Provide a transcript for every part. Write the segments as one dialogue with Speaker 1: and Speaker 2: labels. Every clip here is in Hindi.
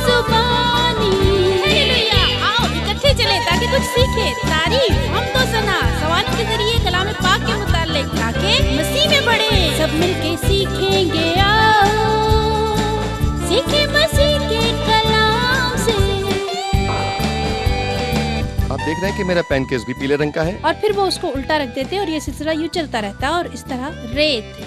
Speaker 1: जुबानी। हालेलुया, आओ इकट्ठे चले ताकि कुछ सीखे। तारीफ हम तो सना सवालों के जरिए कलाम पाक के मुतालिक ताकि मसीह में बढ़े। सब मिलके सीखेंगे, आओ सीखे मसीह के कलाम से।
Speaker 2: आप देख रहे हैं कि मेरा पेन केस भी पीले रंग का है।
Speaker 1: और फिर वो उसको उल्टा रख देते और ये सिलसिला यूं चलता रहता और इस तरह रेत।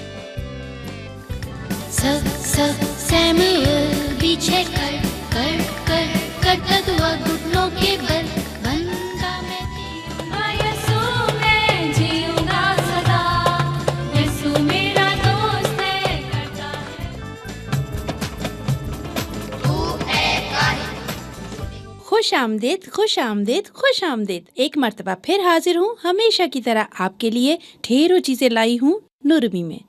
Speaker 1: सैमुअल पीछे कर कर कर करता दुआ घुटनों के बल। बंदा मैं तेरा यीशु मैं जीऊंगा सदा। यीशु मेरा दोस्त है करता है। खुश आमदीद खुश आमदीद खुश आमदीद। एक मर्तबा फिर हाजिर हूँ हमेशा की तरह आपके लिए ढेरों चीजें लाई हूँ नुरमी में।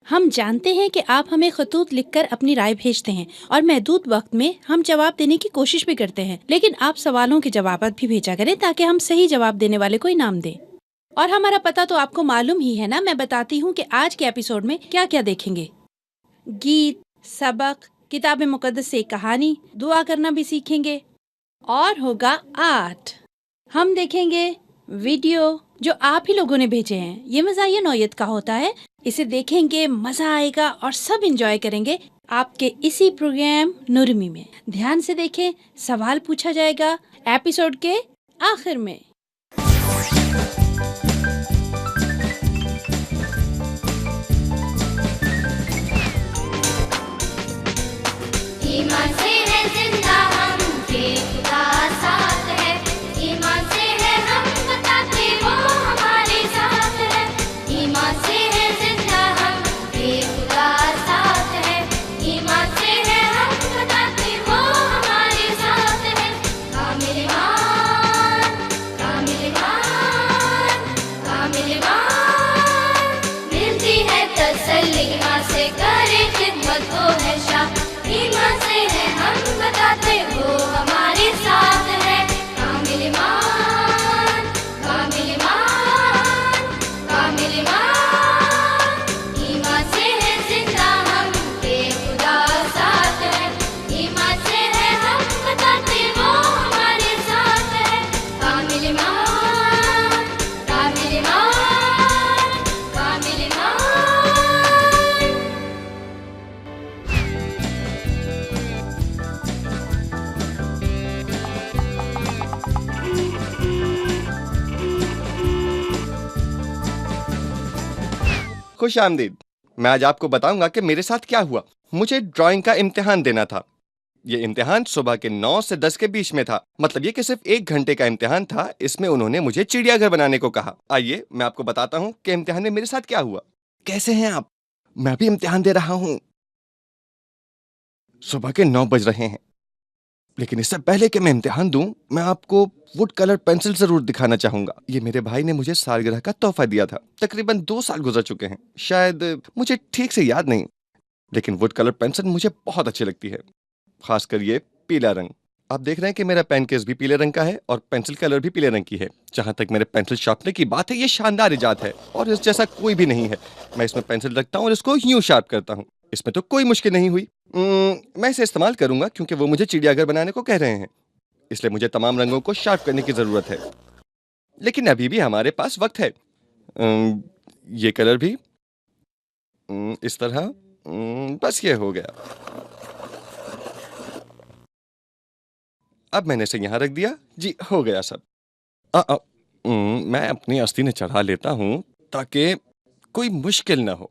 Speaker 1: हम जानते हैं कि आप हमें खतूत लिखकर अपनी राय भेजते हैं और महदूद वक्त में हम जवाब देने की कोशिश भी करते हैं, लेकिन आप सवालों के जवाब भी भेजा करें ताकि हम सही जवाब देने वाले को इनाम दें। और हमारा पता तो आपको मालूम ही है ना। मैं बताती हूँ कि आज के एपिसोड में क्या क्या देखेंगे। गीत, सबक, किताब मुकद्दस से कहानी, दुआ करना भी सीखेंगे और होगा आर्ट। हम देखेंगे वीडियो जो आप ही लोगों ने भेजे हैं। ये मज़ाहिया नौयत का होता है। इसे देखेंगे, मजा आएगा और सब एंजॉय करेंगे आपके इसी प्रोग्राम नुरमी में। ध्यान से देखें, सवाल पूछा जाएगा एपिसोड के आखिर में। ईमान से है जिंदा हम के खुदा साथ है। ईमान से है हम बताते वो हमारे साथ है। ईमान से है जिंदा हम के खुदा साथ है। ईमान से है हम बताते वो हमारे साथ है। कामिल ईमान कामिल ईमान कामिल ईमान मिलती है तसल्ली। ईमान से करे खिदमत वो है शाह। ईमान से है हम बताते वो हमारे साथ है। कामिल ईमान कामिल ईमान कामिल ईमान ईमान से है जिंदा हम के खुदा साथ है। ईमान से है हम बताते वो हमारे साथ है। कामिल ईमान कामिल ईमान कामिल ईमान।
Speaker 2: खुश आमदीद। मैं आज आपको बताऊंगा कि मेरे साथ क्या हुआ। मुझे ड्राइंग का इम्तिहान देना था। ये इम्तिहान सुबह के 9 से 10 के बीच में था। मतलब ये कि सिर्फ 1 घंटे का इम्तिहान था। इसमें उन्होंने मुझे चिड़ियाघर बनाने को कहा। आइए मैं आपको बताता हूँ कि इम्तिहान में मेरे साथ क्या हुआ। कैसे हैं आप? मैं भी इम्तिहान दे रहा हूँ। सुबह के 9 बज रहे हैं, लेकिन इससे पहले कि मैं इम्तिहान दूं, मैं आपको वुड कलर पेंसिल जरूर दिखाना चाहूंगा। ये मेरे भाई ने मुझे सालगिरह का तोहफा दिया था। तकरीबन 2 साल गुजर चुके हैं, शायद मुझे ठीक से याद नहीं, लेकिन वुड कलर पेंसिल मुझे बहुत अच्छी लगती है, खासकर ये पीला रंग। आप देख रहे हैं कि मेरा पेन केस भी पीले रंग का है और पेंसिल कलर भी पीले रंग की है। जहां तक मेरे पेंसिल शार्पनर की बात है, ये शानदार इजाद है और इस जैसा कोई भी नहीं है। मैं इसमें पेंसिल रखता हूँ और इसको यूं शार्प करता हूँ। इसमें तो कोई मुश्किल नहीं हुई। मैं इसे इस्तेमाल करूंगा क्योंकि वो मुझे चिड़ियाघर बनाने को कह रहे हैं, इसलिए मुझे तमाम रंगों को शार्प करने की जरूरत है। लेकिन अभी भी हमारे पास वक्त है। ये कलर भी इस तरह। बस ये हो गया। अब मैंने इसे यहाँ रख दिया। जी हो गया सब। मैं अपनी अस्थि में चढ़ा लेता हूँ ताकि कोई मुश्किल ना हो।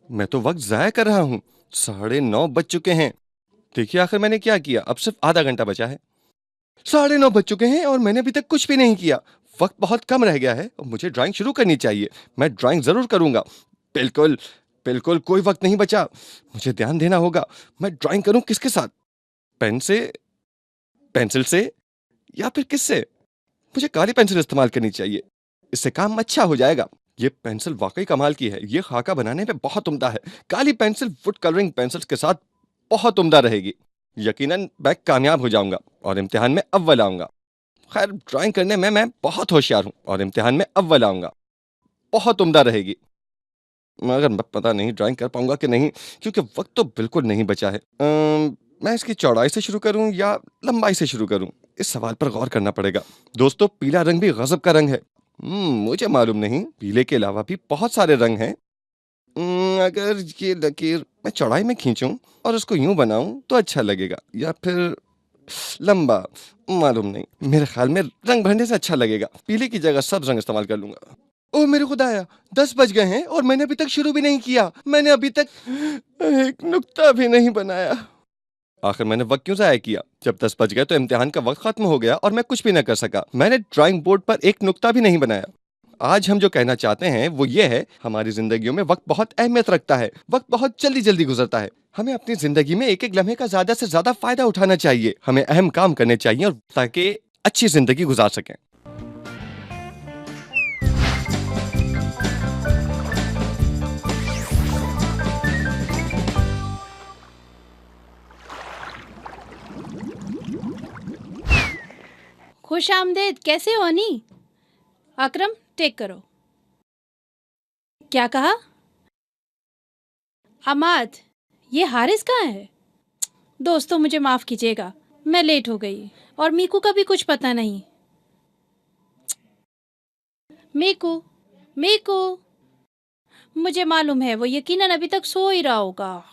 Speaker 2: मैं तो वक्त जाया कर रहा हूँ। 9:30 बज चुके हैं। देखिए आखिर मैंने क्या किया। अब सिर्फ आधा घंटा बचा है। 9:30 बज चुके हैं और मैंने अभी तक कुछ भी नहीं किया। वक्त बहुत कम रह गया है और मुझे ड्राइंग शुरू करनी चाहिए। मैं ड्राइंग जरूर करूंगा। बिल्कुल बिल्कुल कोई वक्त नहीं बचा। मुझे ध्यान देना होगा। मैं ड्राइंग करूं किसके साथ? पेन से, पेंसिल से या फिर किससे? मुझे काली पेंसिल इस्तेमाल करनी चाहिए। इससे काम अच्छा हो जाएगा। ये पेंसिल वाकई कमाल की है। ये खाका बनाने में बहुत उम्दा है। काली पेंसिल वुड कलरिंग पेंसिल्स के साथ बहुत उम्दा रहेगी। यकीनन मैं कामयाब हो जाऊंगा और इम्तिहान में अव्वल आऊंगा। खैर, ड्राइंग करने में मैं बहुत होशियार हूँ और इम्तिहान में अव्वल आऊंगा। बहुत उम्दा रहेगी। मगर पता नहीं ड्राइंग कर पाऊंगा कि नहीं, क्योंकि वक्त तो बिल्कुल नहीं बचा है। मैं इसकी चौड़ाई से शुरू करूं या लंबाई से शुरू करूं, इस सवाल पर गौर करना पड़ेगा। दोस्तों, पीला रंग भी गजब का रंग है। मुझे मालूम नहीं, पीले के अलावा भी बहुत सारे रंग हैं। अगर ये लकीर मैं चौड़ाई में खींचूं और उसको यूं बनाऊं तो अच्छा लगेगा, या फिर लंबा, मालूम नहीं। मेरे ख्याल में रंग भरने से अच्छा लगेगा। पीले की जगह सब रंग इस्तेमाल कर लूंगा। ओह मेरे खुदाया, 10 बज गए हैं और मैंने अभी तक शुरू भी नहीं किया। मैंने अभी तक एक नुक्ता भी नहीं बनाया। आखिर मैंने वक्त क्यों जाया किया? जब 10 बज गए तो इम्तिहान का वक्त खत्म हो गया और मैं कुछ भी न कर सका। मैंने ड्राइंग बोर्ड पर एक नुक्ता भी नहीं बनाया। आज हम जो कहना चाहते हैं वो ये है, हमारी जिंदगियों में वक्त बहुत अहमियत रखता है। वक्त बहुत जल्दी जल्दी गुजरता है। हमें अपनी जिंदगी में एक एक लम्हे का ज्यादा से ज्यादा फायदा उठाना चाहिए। हमें अहम काम करने चाहिए और ताकि अच्छी जिंदगी गुजार सकें।
Speaker 3: खुश आमदेद। कैसे हो अनी? अकरम, टेक करो। क्या कहा? अमाद, ये हारिस कहाँ है? दोस्तों मुझे माफ़ कीजिएगा, मैं लेट हो गई और मीकू का भी कुछ पता नहीं। मीकू, मीकू, मुझे मालूम है वो यकीनन अभी तक सो ही रहा होगा।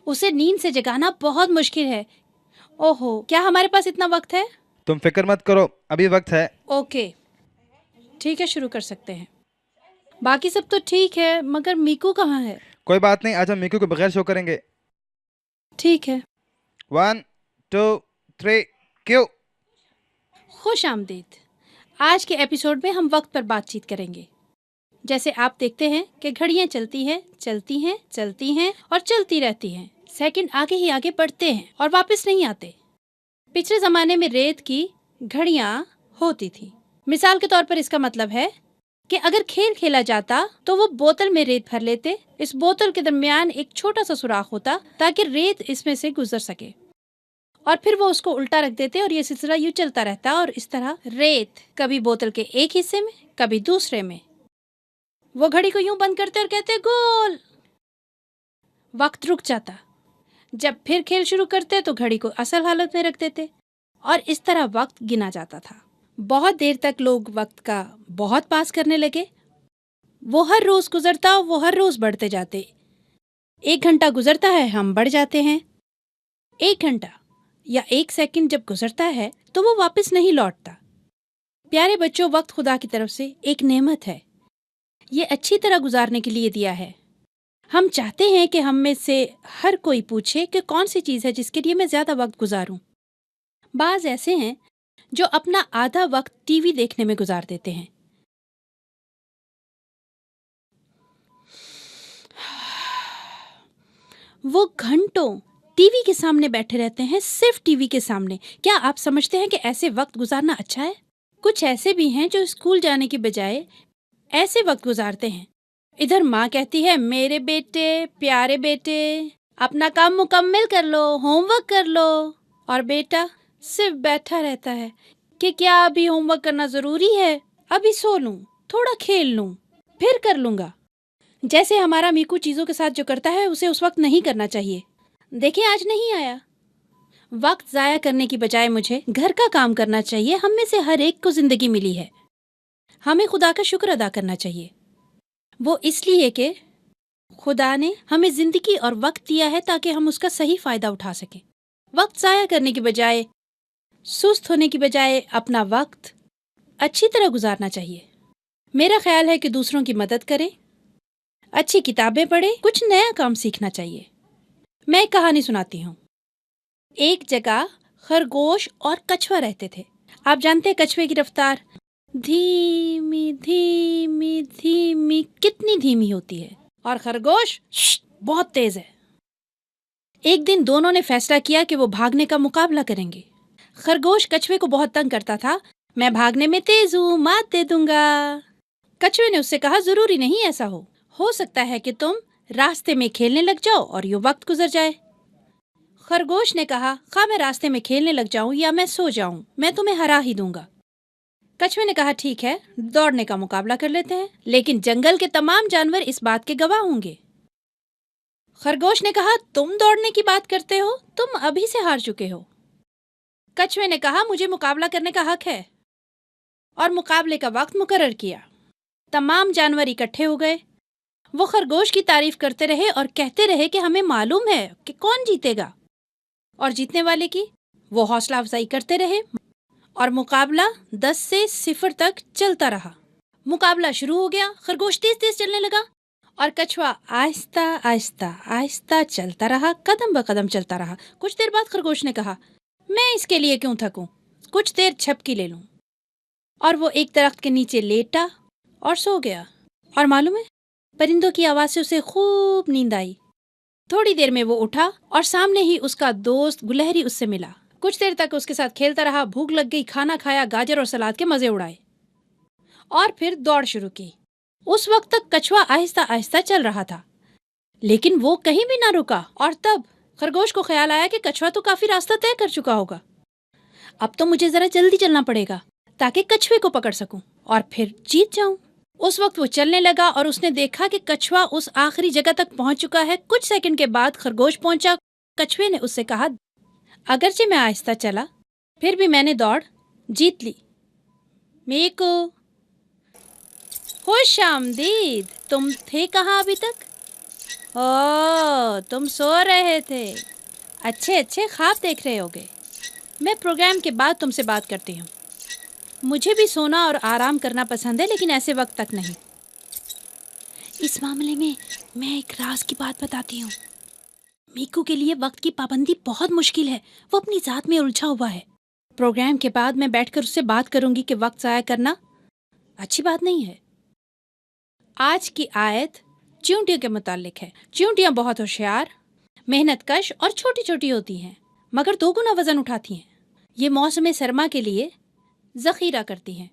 Speaker 3: उसे नींद से जगाना बहुत मुश्किल है। ओहो, क्या हमारे पास इतना वक्त है?
Speaker 4: तुम फिक्र मत करो, अभी वक्त है।
Speaker 3: ओके, ठीक है, शुरू कर सकते हैं। बाकी सब तो ठीक है, मगर मीकू कहाँ है?
Speaker 4: कोई बात नहीं, आज हम मीकू के बगैर शो करेंगे।
Speaker 3: ठीक है।
Speaker 4: 1 2 3 क्यों?
Speaker 3: खुश आमदीद। आज के एपिसोड में हम वक्त पर बातचीत करेंगे। जैसे आप देखते हैं कि घड़ियां चलती हैं, चलती हैं, चलती हैं और चलती रहती हैं। सेकंड आगे ही आगे बढ़ते हैं और वापस नहीं आते। पिछले ज़माने में रेत की घड़ियां होती थी। मिसाल के तौर पर इसका मतलब है कि अगर खेल खेला जाता तो वो बोतल में रेत भर लेते। इस बोतल के दरमियान एक छोटा सा सुराख होता ताकि रेत इसमें से गुजर सके, और फिर वो उसको उल्टा रख देते और ये सिलसिला यूं चलता रहता। और इस तरह रेत कभी बोतल के एक हिस्से में, कभी दूसरे में। वो घड़ी को यूं बंद करते और कहते गोल। वक्त रुक जाता। जब फिर खेल शुरू करते तो घड़ी को असल हालत में रख देते और इस तरह वक्त गिना जाता था। बहुत देर तक लोग वक्त का बहुत पास करने लगे। वो हर रोज गुजरता, वो हर रोज बढ़ते जाते। 1 घंटा गुजरता है, हम बढ़ जाते हैं। 1 घंटा या 1 सेकंड जब गुजरता है तो वो वापस नहीं लौटता। प्यारे बच्चों, वक्त खुदा की तरफ से एक नेमत है। ये अच्छी तरह गुजारने के लिए दिया है। हम चाहते हैं कि हम में से हर कोई पूछे कि कौन सी चीज़ है जिसके लिए मैं ज़्यादा वक्त गुजारूं। बाज़ ऐसे हैं जो अपना आधा वक्त टीवी देखने में गुजार देते हैं। वो घंटों टीवी के सामने बैठे रहते हैं, सिर्फ टीवी के सामने। क्या आप समझते हैं कि ऐसे वक्त गुजारना अच्छा है? कुछ ऐसे भी हैं जो स्कूल जाने के बजाय ऐसे वक्त गुजारते हैं। इधर माँ कहती है, मेरे बेटे, प्यारे बेटे, अपना काम मुकम्मल कर लो, होमवर्क कर लो, और बेटा सिर्फ बैठा रहता है कि क्या अभी होमवर्क करना ज़रूरी है, अभी सो लूँ, थोड़ा खेल लूँ, फिर कर लूँगा। जैसे हमारा मीकू चीज़ों के साथ जो करता है उसे उस वक्त नहीं करना चाहिए। देखें, आज नहीं आया। वक्त ज़ाया करने की बजाय मुझे घर का काम करना चाहिए। हम में से हर एक को ज़िंदगी मिली है। हमें खुदा का शुक्र अदा करना चाहिए। वो इसलिए कि खुदा ने हमें ज़िंदगी और वक्त दिया है ताकि हम उसका सही फ़ायदा उठा सकें। वक्त ज़ाया करने की बजाय, सुस्त होने की बजाय अपना वक्त अच्छी तरह गुजारना चाहिए। मेरा ख्याल है कि दूसरों की मदद करें, अच्छी किताबें पढ़ें, कुछ नया काम सीखना चाहिए। मैं एक कहानी सुनाती हूँ। एक जगह खरगोश और कछुआ रहते थे। आप जानते हैं कछुए की रफ्तार धीमी धीमी धीमी कितनी धीमी होती है, और खरगोश बहुत तेज है। एक दिन दोनों ने फैसला किया कि वो भागने का मुकाबला करेंगे। खरगोश कछुए को बहुत तंग करता था। मैं भागने में तेज हूँ, मात दे दूंगा। कछुए ने उससे कहा, जरूरी नहीं ऐसा हो सकता है कि तुम रास्ते में खेलने लग जाओ और यूं वक्त गुजर जाए। खरगोश ने कहा, खा मैं रास्ते में खेलने लग जाऊं या मैं सो जाऊं, मैं तुम्हें हरा ही दूंगा। कछुए ने कहा, ठीक है, दौड़ने का मुकाबला कर लेते हैं, लेकिन जंगल के तमाम जानवर इस बात के गवाह होंगे। खरगोश ने कहा, तुम दौड़ने की बात करते हो, तुम अभी से हार चुके हो। कछुए ने कहा, मुझे मुकाबला करने का हक है, और मुकाबले का वक्त मुकर्रर किया। तमाम जानवर इकट्ठे हो गए। वो खरगोश की तारीफ करते रहे और कहते रहे कि हमें मालूम है कि कौन जीतेगा, और जीतने वाले की वो हौसला अफजाई करते रहे, और मुकाबला 10 से 0 तक चलता रहा। मुकाबला शुरू हो गया। खरगोश तेज तेज चलने लगा और कछुआ आहिस्ता आहिस्ता आहिस्ता चलता रहा, कदम ब कदम चलता रहा। कुछ देर बाद खरगोश ने कहा, मैं इसके लिए क्यों थकूं, कुछ देर झपकी ले लूं। और वो एक दरख्त के नीचे लेटा और सो गया। और मालूम है, परिंदों की आवाज से उसे खूब नींद आई। थोड़ी देर में वो उठा और सामने ही उसका दोस्त गुलहरी उससे मिला। कुछ देर तक उसके साथ खेलता रहा। भूख लग गई, खाना खाया, गाजर और सलाद के मजे उड़ाए और फिर दौड़ शुरू की। उस वक्त तक कछुआ आहिस्ता आहिस्ता चल रहा था, लेकिन वो कहीं भी ना रुका। और तब खरगोश को ख्याल आया कि कछुआ तो काफी रास्ता तय कर चुका होगा, अब तो मुझे जरा जल्दी चलना पड़ेगा ताकि कछुए को पकड़ सकूं और फिर जीत जाऊं। उस वक्त वो चलने लगा और उसने देखा कि कछुआ उस आखिरी जगह तक पहुंच चुका है। कुछ सेकंड के बाद खरगोश पहुंचा। कछुए ने उससे कहा, अगरचे मैं आहिस्ता चला, फिर भी मैंने दौड़ जीत ली। मीकू, खुश आमदीद, तुम थे कहाँ अभी तक? ओह, तुम सो रहे थे, अच्छे अच्छे ख्वाब देख रहे होगे। मैं प्रोग्राम के बाद तुमसे बात करती हूँ। मुझे भी सोना और आराम करना पसंद है, लेकिन ऐसे वक्त तक नहीं। इस मामले में मैं एक राज की बात बताती हूँ। मीकू के लिए वक्त की पाबंदी बहुत मुश्किल है, वो अपनी जात में उलझा हुआ है। प्रोग्राम के बाद मैं बैठकर उससे बात करूंगी कि वक्त ज़ाया करना अच्छी बात नहीं है। आज की आयत चींटियों के मुतालिक है। चींटियां बहुत होशियार, मेहनतकश और छोटी छोटी होती हैं, मगर 2 गुना वजन उठाती हैं। ये मौसम सरमा के लिए जखीरा करती हैं।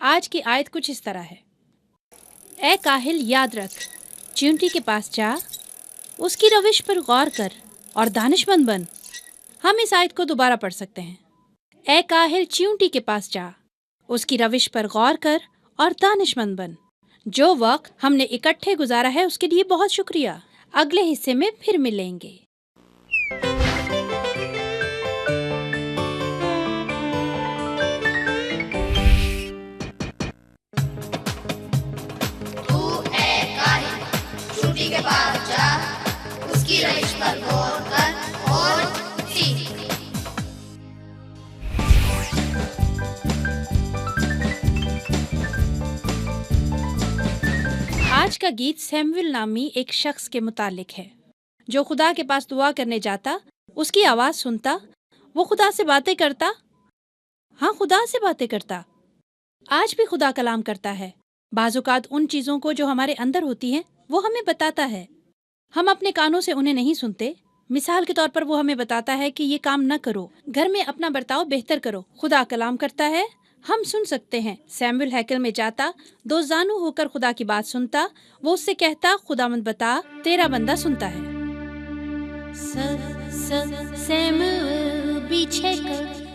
Speaker 3: आज की आयत कुछ इस तरह है, ए काहिल, याद रख, चींटी के पास जा, उसकी रविश पर गौर कर और दानिशमंद बन। हम इस आयत को दोबारा पढ़ सकते हैं। ए काहिल, चींटी के पास जा, उसकी रविश पर गौर कर और दानिशमंद बन। जो वक्त हमने इकट्ठे गुजारा है उसके लिए बहुत शुक्रिया। अगले हिस्से में फिर मिलेंगे।
Speaker 1: तू है काहिल, चींटी के पास जा, उसकी रविश पर गौर कर और सीख।
Speaker 3: आज का गीत सैमुअल नामी एक शख्स के मुतालिक है, जो खुदा के पास दुआ करने जाता, उसकी आवाज़ सुनता, वो खुदा से बातें करता। हाँ, खुदा से बातें करता। आज भी खुदा कलाम करता है। बाज़-औक़ात उन चीज़ों को जो हमारे अंदर होती हैं वो हमें बताता है। हम अपने कानों से उन्हें नहीं सुनते। मिसाल के तौर पर वो हमें बताता है कि ये काम न करो, घर में अपना बर्ताव बेहतर करो। खुदा कलाम करता है, हम सुन सकते हैं। सैमुअल हैकल में जाता, 2 जानू होकर खुदा की बात सुनता। वो उससे कहता, खुदावंद बता, तेरा बंदा सुनता है। सैमुअल पीछे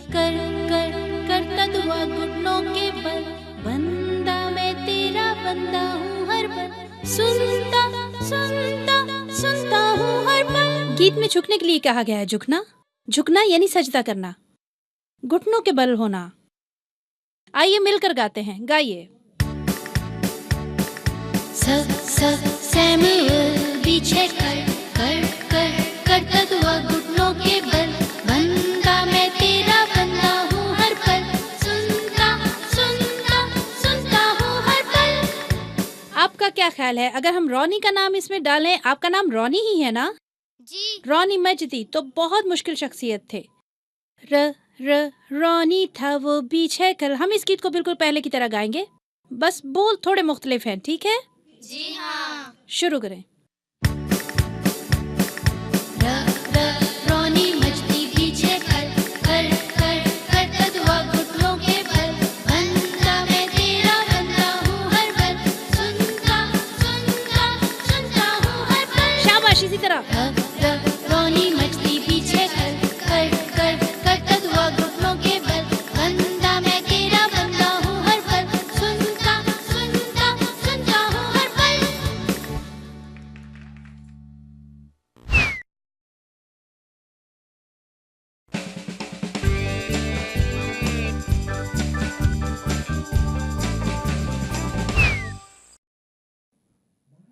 Speaker 3: करता दुआ घुटनों के बल, बंदा मैं तेरा बंदा हूँ हर पल, सुनता हूँ हर पल। गीत में झुकने के लिए कहा गया है। झुकना यानी सजदा करना, घुटनों के बल होना। आइए मिलकर गाते हैं, गाइए। सैमुअल पीछे करता दुआ घुटनों के बल, बंदा मैं तेरा बंदा हूँ हर पल, सुनता हूँ हर पल। आपका क्या ख्याल है, अगर हम रौनी का नाम इसमें डालें? आपका नाम रौनी ही है ना?
Speaker 1: जी।
Speaker 3: रौनी मजदी तो बहुत मुश्किल शख्सियत थे। रौनी था वो बीच है कल। हम इस गीत को बिल्कुल पहले की तरह गाएंगे, बस बोल थोड़े मुख्तलिफ हैं, ठीक है?
Speaker 1: जी हाँ।
Speaker 3: शुरू करें।
Speaker 1: रौनी मचती पीछे करता दुआ घुटनों के बल, बंदा मैं तेरा बंदा हूँ हर पल, सुनता हूँ हर पल।
Speaker 3: शाबाश, इसी तरह।
Speaker 1: रौनी मचती पीछे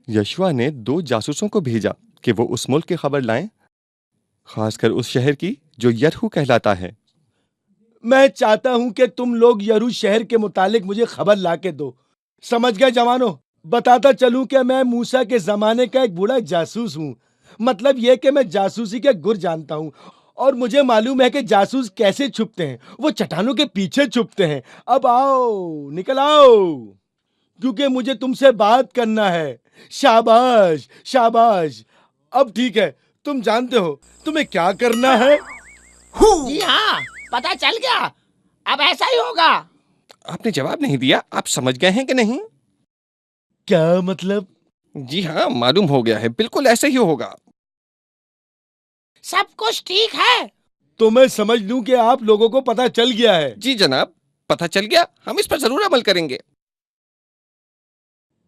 Speaker 2: यशवा ने 2 जासूसों को भेजा कि वो उस मुल्क की खबर लाएं, खासकर उस शहर की जो यरहू कहलाता है।
Speaker 5: मैं चाहता हूं कि तुम लोग यरू शहर के मुतालिक मुझे खबर ला के दो। समझ गए जवानों? बताता चलूं कि मैं मूसा के जमाने का एक बूढ़ा जासूस हूं। मतलब यह कि मैं जासूसी के गुर जानता हूं और मुझे मालूम है कि जासूस कैसे छुपते हैं। वो चट्टानों के पीछे छुपते हैं। अब आओ, निकल आओ, क्योंकि मुझे तुमसे बात करना है। शाबाश शाबाश। अब ठीक है, तुम जानते हो तुम्हें क्या करना है।
Speaker 6: जी हाँ, पता चल गया। अब ऐसा ही होगा।
Speaker 2: आपने जवाब नहीं दिया, आप समझ गए हैं कि नहीं?
Speaker 5: क्या मतलब?
Speaker 2: जी हाँ, मालूम हो गया है, बिल्कुल ऐसे ही होगा।
Speaker 6: सब कुछ ठीक है।
Speaker 5: तो मैं समझ लूं कि आप लोगों को पता चल गया है।
Speaker 2: जी जनाब, पता चल गया, हम इस पर जरूर अमल करेंगे।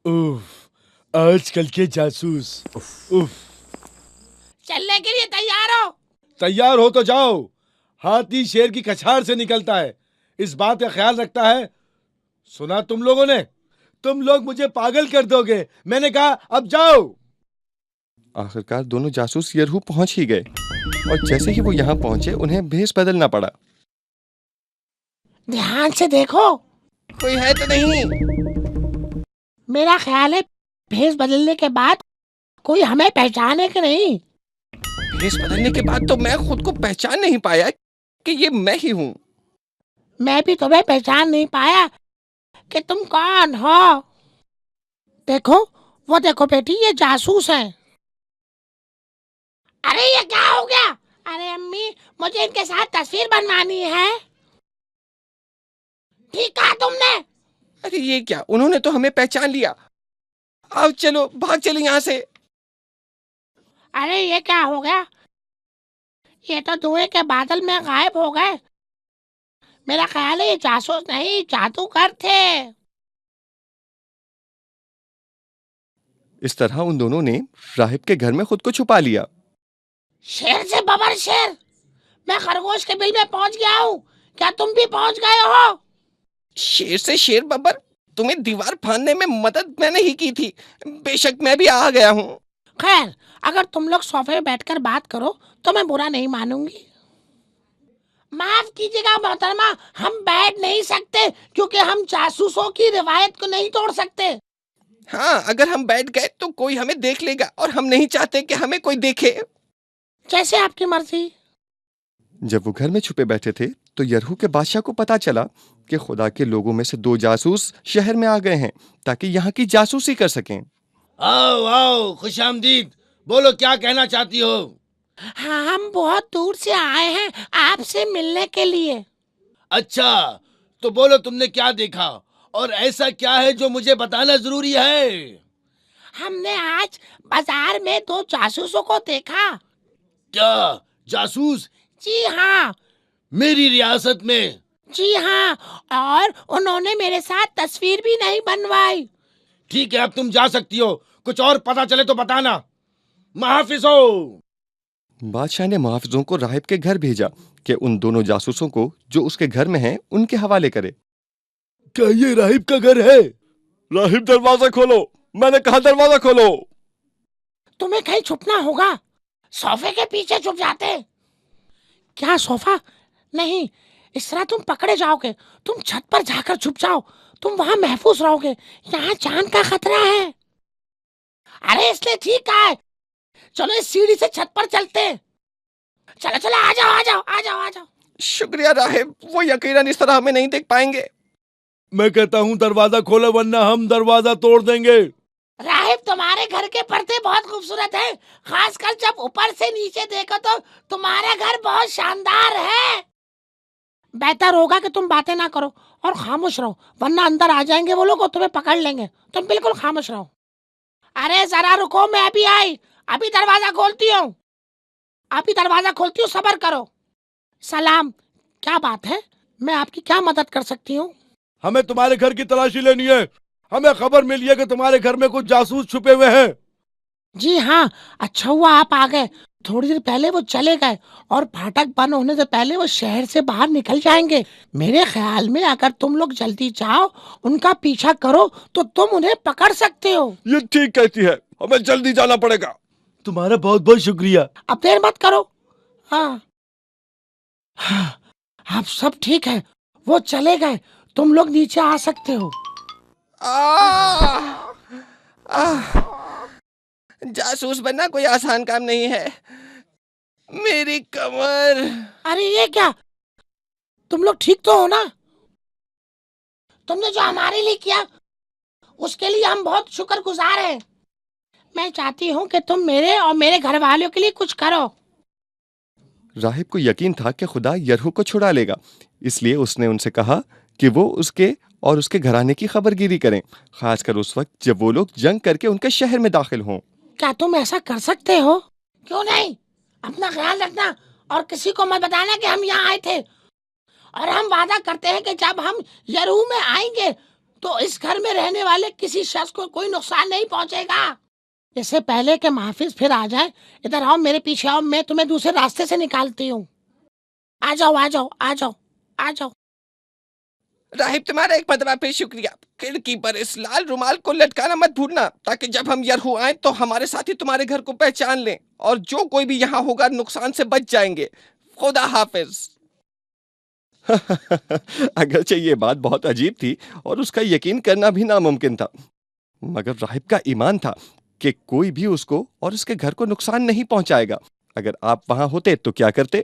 Speaker 5: उफ, आजकल के जासूस। उफ।
Speaker 6: चलने के लिए तैयार हो?
Speaker 5: तैयार हो तो जाओ। हाथी शेर की कछाड़ से निकलता है, इस बात का ख्याल रखता है। सुना तुम लोगों ने? तुम लोग मुझे पागल कर दोगे। मैंने कहा अब जाओ।
Speaker 2: आखिरकार दोनों जासूस यरहू पहुंच ही गए और जैसे ही वो यहाँ पहुंचे उन्हें भेस बदलना पड़ा।
Speaker 6: ध्यान से देखो,
Speaker 2: कोई है तो नहीं?
Speaker 6: मेरा ख्याल है भेस बदलने के बाद कोई हमें पहचाने कि नहीं।
Speaker 2: भेस बदलने के बाद तो मैं खुद को पहचान नहीं पाया कि ये मैं ही हूँ।
Speaker 6: मैं भी तुम्हें पहचान नहीं पाया कि तुम कौन हो। देखो, वो देखो बेटी, ये जासूस है। अरे ये क्या हो गया? अरे अम्मी, मुझे इनके साथ तस्वीर बनवानी है। ठीक कहा तुमने।
Speaker 2: अरे ये क्या, उन्होंने तो हमें पहचान लिया। अब चलो, भाग चले यहाँ से।
Speaker 6: अरे ये क्या हो गया? ये तो धुएं के बादल में गायब हो गए। मेरा ख्याल है ये जासूस नहीं, जादूगर थे।
Speaker 2: इस तरह उन दोनों ने राहिब के घर में खुद को छुपा लिया।
Speaker 6: शेर से बबर शेर, मैं खरगोश के बिल में पहुंच गया हूँ। क्या तुम भी पहुंच गए हो?
Speaker 2: शेर से शेर बब्बर, तुम्हें दीवार फाड़ने में मदद मैंने ही की थी। बेशक मैं भी आ गया हूँ।
Speaker 6: खैर, अगर तुम लोग सोफे में बैठकर बात करो तो मैं बुरा नहीं मानूंगी। माफ कीजिएगा मोहतरमा, हम बैठ नहीं सकते क्योंकि हम जासूसों की रिवायत को नहीं तोड़ सकते।
Speaker 2: हाँ, अगर हम बैठ गए तो कोई हमें देख लेगा और हम नहीं चाहते कि हमें कोई देखे।
Speaker 6: जैसे आपकी मर्जी।
Speaker 2: जब वो घर में छुपे बैठे थे तो यरहू के बादशाह को पता चला कि खुदा के लोगों में से 2 जासूस शहर में आ गए हैं ताकि यहाँ की जासूसी कर सकें।
Speaker 5: आओ आओ, खुशामदीद। बोलो, क्या कहना चाहती हो?
Speaker 6: हाँ, हम बहुत दूर से आए हैं आपसे मिलने के लिए।
Speaker 5: अच्छा, तो बोलो तुमने क्या देखा और ऐसा क्या है जो मुझे बताना जरूरी है।
Speaker 6: हमने आज बाजार में 2 जासूसों को देखा।
Speaker 5: क्या जासूस?
Speaker 6: जी हाँ।
Speaker 5: मेरी रियासत में?
Speaker 6: जी हाँ, और उन्होंने मेरे साथ तस्वीर भी नहीं बनवाई।
Speaker 5: ठीक है, अब तुम जा सकती हो। कुछ और पता चले तो बताना। महाफिज हो।
Speaker 2: बादशाह ने मुहाफिजों को राहिब के घर भेजा कि उन दोनों जासूसों को जो उसके घर में हैं उनके हवाले करे।
Speaker 5: क्या ये राहिब का घर है? राहिब, दरवाजा खोलो। मैंने कहा दरवाजा खोलो।
Speaker 6: तुम्हें कहीं छुपना होगा। सोफे के पीछे छुप जाते। क्या सोफा? नहीं, इस तरह तुम पकड़े जाओगे। तुम छत पर जाकर छुप जाओ, तुम वहां महफूज रहोगे। यहाँ जान का खतरा है। अरे इसलिए ठीक कहा है। चलो इस सीढ़ी से छत पर चलते। चलो चलो, आ जाओ आ जाओ आ जाओ आ जाओ।
Speaker 2: शुक्रिया राहिब, वो यकीनन इस तरह हमें नहीं देख पाएंगे।
Speaker 5: मैं कहता हूँ दरवाजा खोलो वरना हम दरवाजा तोड़ देंगे।
Speaker 6: राहिब, तुम्हारे घर के पर्दे बहुत खूबसूरत हैं, खासकर जब ऊपर से नीचे देखो तो तुम्हारा घर बहुत शानदार है। बेहतर होगा कि तुम बातें ना करो और खामोश रहो, वरना अंदर आ जाएंगे वो लोग और तुम्हें पकड़ लेंगे। तुम बिल्कुल खामोश रहो। अरे जरा रुको, मैं अभी आई। अभी दरवाजा खोलती हूँ, अभी दरवाजा खोलती हूँ, सब्र करो। सलाम, क्या बात है? मैं आपकी क्या मदद कर सकती हूँ?
Speaker 5: हमें तुम्हारे घर की तलाशी लेनी है। हमें खबर मिली है कि तुम्हारे घर में कुछ जासूस छुपे हुए हैं।
Speaker 6: जी हाँ, अच्छा हुआ आप आ गए। थोड़ी देर पहले वो चले गए और फाटक बंद होने से पहले वो शहर से बाहर निकल जाएंगे। मेरे ख्याल में अगर तुम लोग जल्दी जाओ, उनका पीछा करो तो तुम उन्हें पकड़ सकते हो।
Speaker 5: ये ठीक कहती है।
Speaker 2: हमें जल्दी जाना पड़ेगा।
Speaker 5: तुम्हारा बहुत बहुत शुक्रिया।
Speaker 6: अब देर मत करो। हाँ अब सब ठीक है, वो चले गए, तुम लोग नीचे आ सकते हो।
Speaker 2: जासूस बनना कोई आसान काम नहीं है। मेरी कमर।
Speaker 6: अरे ये क्या, तुम लोग ठीक तो हो ना? तुमने जो हमारे लिए किया उसके लिए हम बहुत शुक्रगुजार हैं। मैं चाहती हूँ कि तुम मेरे और मेरे घर वालों के लिए कुछ करो।
Speaker 2: राहिब को यकीन था कि खुदा यरहू को छुड़ा लेगा, इसलिए उसने उनसे कहा कि वो उसके और उसके घराने की खबरगिरी करें, खासकर उस वक्त जब वो लोग जंग करके उनके शहर में दाखिल हों।
Speaker 6: क्या तुम ऐसा कर सकते हो? क्यों नहीं? अपना ख्याल रखना और किसी को मत बताना कि हम यहाँ आए थे। और हम वादा करते हैं कि जब हम यरूह में आएंगे तो इस घर में रहने वाले किसी शख्स को कोई नुकसान नहीं पहुंचेगा। इससे पहले कि महफिज फिर आ जाए, इधर आओ, मेरे पीछे आओ, मैं तुम्हें दूसरे रास्ते से निकालती हूँ। आ जाओ आ जाओ आ जाओ आ जाओ।
Speaker 2: राहिब तुम्हारा एक मरतबा फिर शुक्रिया। खिड़की पर इस लाल रुमाल को लटकाना मत भूलना, ताकि जब हम यरहू आए तो हमारे साथी तुम्हारे घर को पहचान लें, और जो कोई भी यहाँ होगा नुकसान से बच जाएंगे। खुदा हाफिज। अगरचे ये बात बहुत अजीब थी और उसका यकीन करना भी नामुमकिन था, मगर राहिब का ईमान था कि कोई भी उसको और उसके घर को नुकसान नहीं पहुंचाएगा। अगर आप वहां होते तो क्या करते?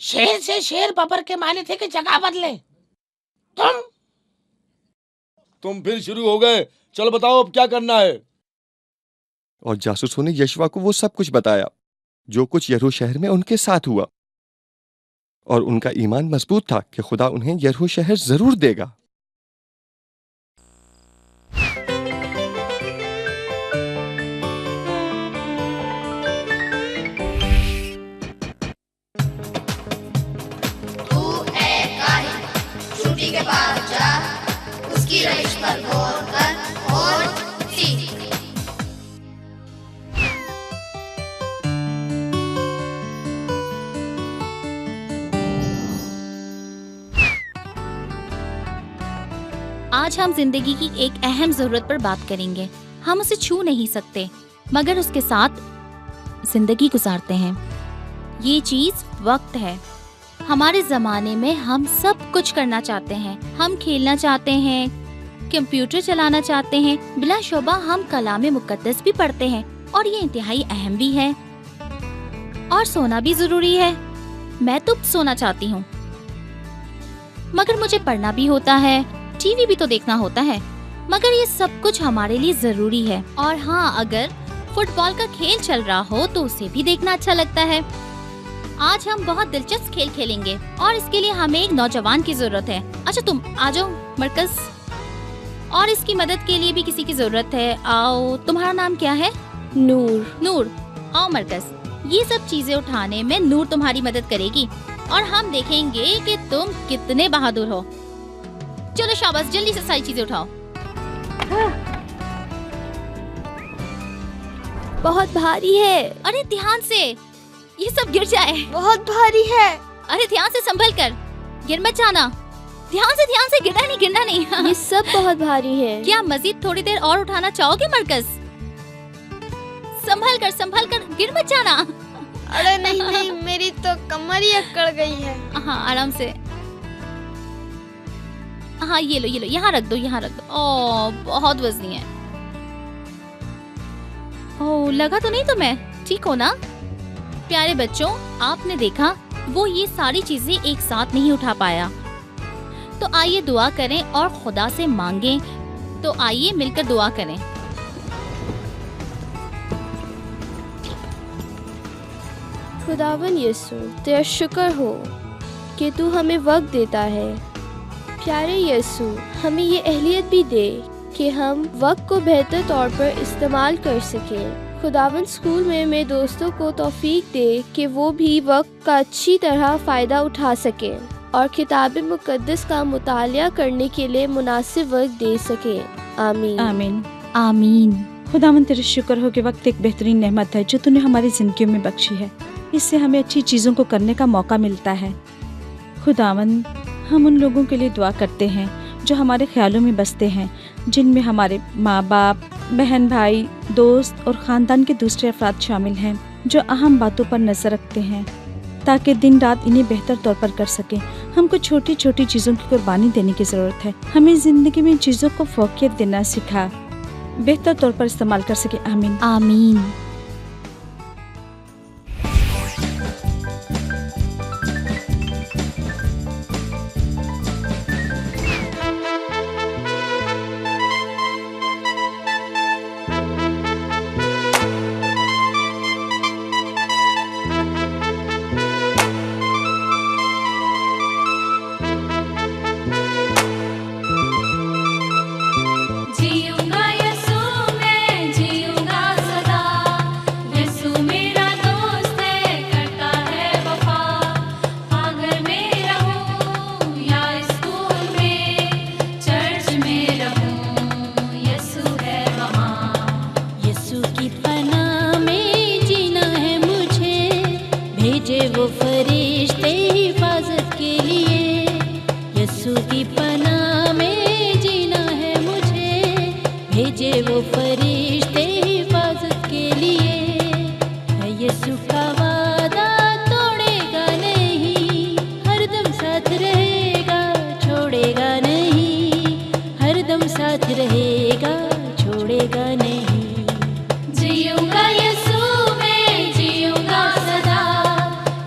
Speaker 6: शेर से शेर बबर के माने थे कि जगह बदले।
Speaker 5: तुम फिर शुरू हो गए, चलो बताओ अब क्या करना है।
Speaker 2: और जासूसों ने यशवा को वो सब कुछ बताया जो कुछ यरहू शहर में उनके साथ हुआ, और उनका ईमान मजबूत था कि खुदा उन्हें यरहू शहर जरूर देगा।
Speaker 1: तू है काहिन, चूटी के पास जा, उसकी रहिश पर गौर कर और सीख।
Speaker 7: आज हम जिंदगी की एक अहम जरूरत पर बात करेंगे। हम उसे छू नहीं सकते, मगर उसके साथ जिंदगी गुजारते हैं। ये चीज वक्त है। हमारे जमाने में हम सब कुछ करना चाहते हैं। हम खेलना चाहते हैं, कंप्यूटर चलाना चाहते हैं, बिला शोबा हम कलाम मुकद्दस भी पढ़ते हैं, और ये इंतहाई अहम भी है। और सोना भी जरूरी है। मैं तो सोना चाहती हूँ, मगर मुझे पढ़ना भी होता है, टीवी भी तो देखना होता है, मगर ये सब कुछ हमारे लिए जरूरी है। और हाँ, अगर फुटबॉल का खेल चल रहा हो तो उसे भी देखना अच्छा लगता है। आज हम बहुत दिलचस्प खेल खेलेंगे और इसके लिए हमें एक नौजवान की जरूरत है। अच्छा तुम आ जाओ मरकज, और इसकी मदद के लिए भी किसी की जरूरत है। आओ, तुम्हारा नाम क्या है?
Speaker 8: नूर।
Speaker 7: नूर, आओ मरकज। ये सब चीजें उठाने में नूर तुम्हारी मदद करेगी और हम देखेंगे कि तुम कितने बहादुर हो। चलो शाबाश, जल्दी से सारी चीजें उठाओ।
Speaker 8: बहुत भारी है।
Speaker 7: अरे ध्यान से, ये सब गिर जाए।
Speaker 8: बहुत भारी है।
Speaker 7: अरे ध्यान से, संभल कर, गिर मत जाना। ध्यान से, गिरना नहीं।
Speaker 8: ये सब बहुत भारी है।
Speaker 7: क्या मजीद थोड़ी देर और उठाना चाहोगे मरकज? संभल कर, गिर मत जाना।
Speaker 8: अरे नहीं, मेरी तो कमर ही अकड़ गई है।
Speaker 7: हाँ, आराम से। हाँ, ये लो, यहाँ रख दो। ओह, बहुत वजनी है। ओह, लगा तो नहीं तुम्हें? ठीक हो ना? प्यारे बच्चों, आपने देखा वो ये सारी चीजें एक साथ नहीं उठा पाया, तो आइए दुआ करें और खुदा से मांगें। तो आइए मिलकर दुआ करें।
Speaker 8: खुदावन यीशु, तेरा शुक्र हो कि तू हमें वक्त देता है। प्यारे यीशु, हमें ये अहलियत भी दे कि हम वक्त को बेहतर तौर पर इस्तेमाल कर सकें। खुदावन, स्कूल में मेरे दोस्तों को तौफीक दे कि वो भी वक्त का अच्छी तरह फ़ायदा उठा सकें और किताब मुकद्दस का मुतालिया करने के लिए मुनासिब वक्त दे सकें। आमीन।
Speaker 3: आमीन।
Speaker 7: आमीन।
Speaker 3: खुदावन, तेरा शुक्र हो कि वक्त एक बेहतरीन नेमत है जो तूने हमारी जिंदगियों में बख्शी है। इससे हमें अच्छी चीज़ों को करने का मौका मिलता है। खुदावन, हम उन लोगों के लिए दुआ करते हैं जो हमारे ख्यालों में बसते हैं, जिनमें हमारे माँ बाप,
Speaker 9: बहन भाई, दोस्त और खानदान के दूसरे अफराद शामिल हैं जो अहम बातों पर नजर रखते हैं ताकि दिन रात इन्हें बेहतर तौर पर कर सकें। हमको छोटी छोटी चीज़ों की कुर्बानी देने की ज़रूरत है। हमें ज़िंदगी में चीज़ों को फोकियत देना सीखा, बेहतर तौर पर इस्तेमाल कर सके। आमीन
Speaker 7: आमीन।
Speaker 1: जीऊंगा यसू मैं जीऊंगा सदा, यसू मेरा दोस्त है करता है वफा। अगर मैं रहूं या स्कूल में, चर्च में रहूं, यसू है वहाँ।
Speaker 3: यीशु की पनाह में जीना है मुझे, भेजे वो फरिश्ते हिफाजत के लिए। यीशु की पनाह में जीना है मुझे, भेजे वो फरिश्ते हिफाजत के लिए। है यीशु का वादा तोड़ेगा नहीं, हरदम साथ रहेगा छोड़ेगा नहीं, हरदम साथ रहेगा छोड़ेगा नहीं।
Speaker 1: जीऊंगा यसू मैं जीऊंगा सदा,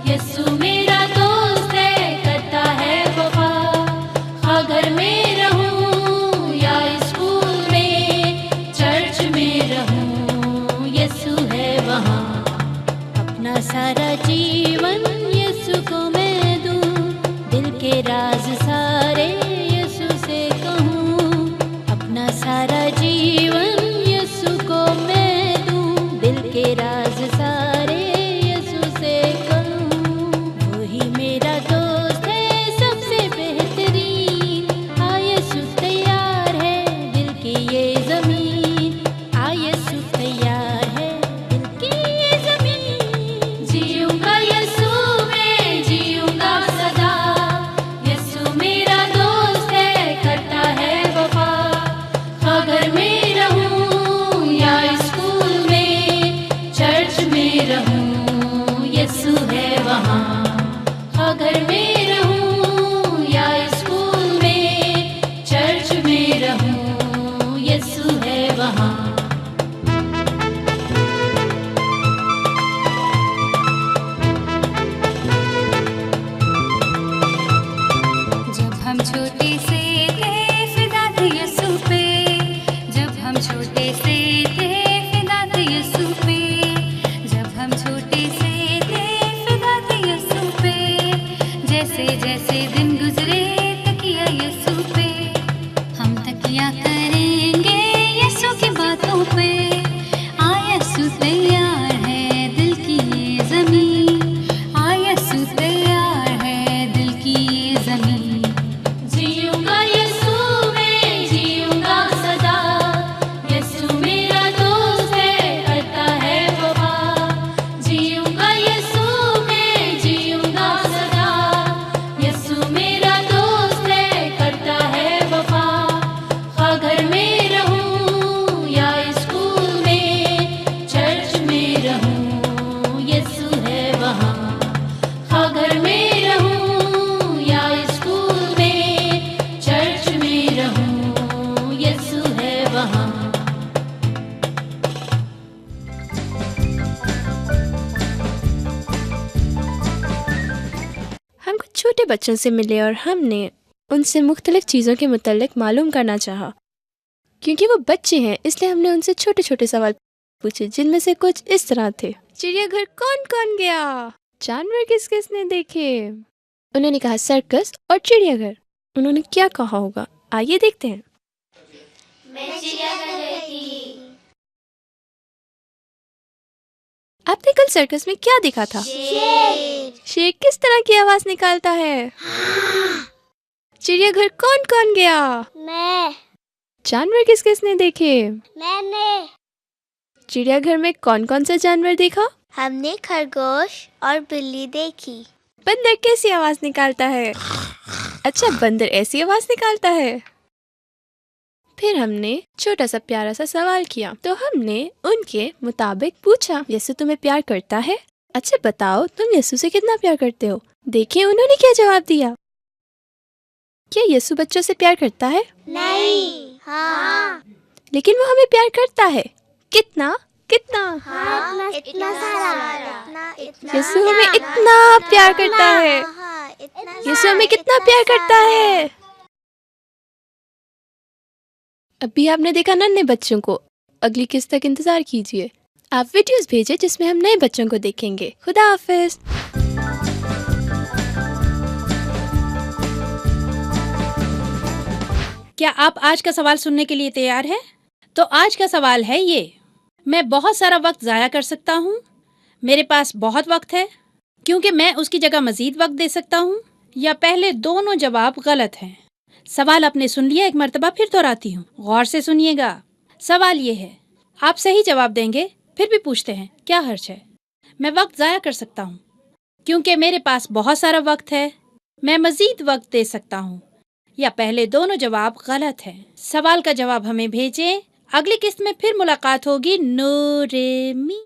Speaker 1: यसू मेरा दोस्त है करता है वफा। अगर मैं रहूं या स्कूल में, चर्च में रहूं, यसू है वहाँ।
Speaker 3: अपना सारा जीवन यीशु को मैं दूं, दिल के राज सारे यीशु से कहूँ। अपना सारा जीवन यीशु को मैं दूं, दिल के राज सारे यीशु से कहूँ। वही मेरा दोस्त है सबसे बेहतरीन, आ यीशु तैयार है दिल की ये जमीन, आ यीशु तैयार है दिल की ये जमीन।
Speaker 1: जीऊंगा यसू मैं जीऊंगा सदा, यसू मेरा दोस्त है करता है वफा। अगर मैं रहूं या स्कूल में, चर्च में रहूं, यसू है वहाँ। अगर मैं रहूं या स्कूल में, चर्च में रहूं, यसू है वहाँ। जब हम छोटे से थे फिदा थे यसू पे, जब हम छोटे से थे फिदा थे यसू पे, जब हम छोटे से थे फिदा थे यसू पे। जैसे जैसे दिन गुजरे तकिया यसू पे, हम तकिया करेंगे यसू की बातों पे। आ यसू तैयार है दिल की ये जमीन, आ यसू तैयार है दिल की ये जमीन। जीऊंगा यसू मैं जीऊंगा सदा, यसू मेरा दोस्त है करता है वफा। जीऊंगा यसू मैं जीऊंगा सदा, यसू मेरा दोस्त है करता है वफा। अगर मैं रहूं या स्कूल में, चर्च में रहूं, यसू है वहाँ। अगर मैं रहूं या स्कूल में, चर्च में रहूं, यसू है वहाँ।
Speaker 8: हम कुछ छोटे बच्चों से मिले और हमने उनसे मुख्तलिफ चीज़ों के मुतल्लिक मालूम करना चाहा। क्योंकि वो बच्चे हैं इसलिए हमने उनसे छोटे छोटे सवाल पूछे, जिनमें से कुछ इस तरह थे। चिड़ियाघर कौन कौन गया? जानवर किस किसने देखे? उन्होंने कहा सर्कस और चिड़ियाघर। उन्होंने क्या कहा होगा, आइए देखते हैं।
Speaker 1: मैं चिड़ियाघर गई थी।
Speaker 8: आपने कल सर्कस में क्या देखा था? शेर किस तरह की आवाज निकालता है? चिड़ियाघर कौन कौन गया?
Speaker 10: मैं।
Speaker 8: जानवर किस किसने देखे?
Speaker 10: मैंने।
Speaker 8: चिड़ियाघर में कौन कौन सा जानवर देखा?
Speaker 10: हमने खरगोश और बिल्ली देखी।
Speaker 8: बंदर कैसी आवाज निकालता है? अच्छा, बंदर ऐसी आवाज निकालता है। फिर हमने छोटा सा प्यारा सा सवाल किया, तो हमने उनके मुताबिक पूछा, यीशु तुम्हें प्यार करता है? अच्छा बताओ, तुम यीशु से कितना प्यार करते हो? देखिए उन्होंने क्या जवाब दिया। क्या यीशु बच्चों से प्यार करता है?
Speaker 10: नहीं। हाँ।
Speaker 8: लेकिन वो हमें प्यार करता है। कितना कितना?
Speaker 10: हाँ, इतना सारा।
Speaker 8: यीशु हमें इतना प्यार करता है। यीशु हमें कितना प्यार करता है। अभी आपने देखा नन्हे बच्चों को, अगली किस्त तक इंतजार कीजिए। आप वीडियोस भेजें जिसमें हम नए बच्चों को देखेंगे। खुदा हाफिज।
Speaker 3: क्या आप आज का सवाल सुनने के लिए तैयार हैं? तो आज का सवाल है ये, मैं बहुत सारा वक्त ज़ाया कर सकता हूँ, मेरे पास बहुत वक्त है, क्योंकि मैं उसकी जगह मज़ीद वक्त दे सकता हूँ, या पहले दोनों जवाब गलत हैं। सवाल आपने सुन लिया, एक मर्तबा फिर दोहराती हूँ, गौर से सुनिएगा। सवाल ये है, आप सही जवाब देंगे, फिर भी पूछते हैं, क्या हर्ज है? मैं वक्त ज़ाया कर सकता हूँ, क्योंकि मेरे पास बहुत सारा वक्त है, मैं मज़ीद वक्त दे सकता हूँ, या पहले दोनों जवाब गलत हैं। सवाल का जवाब हमें भेजें। अगली किस्त में फिर मुलाकात होगी। नूरेमी।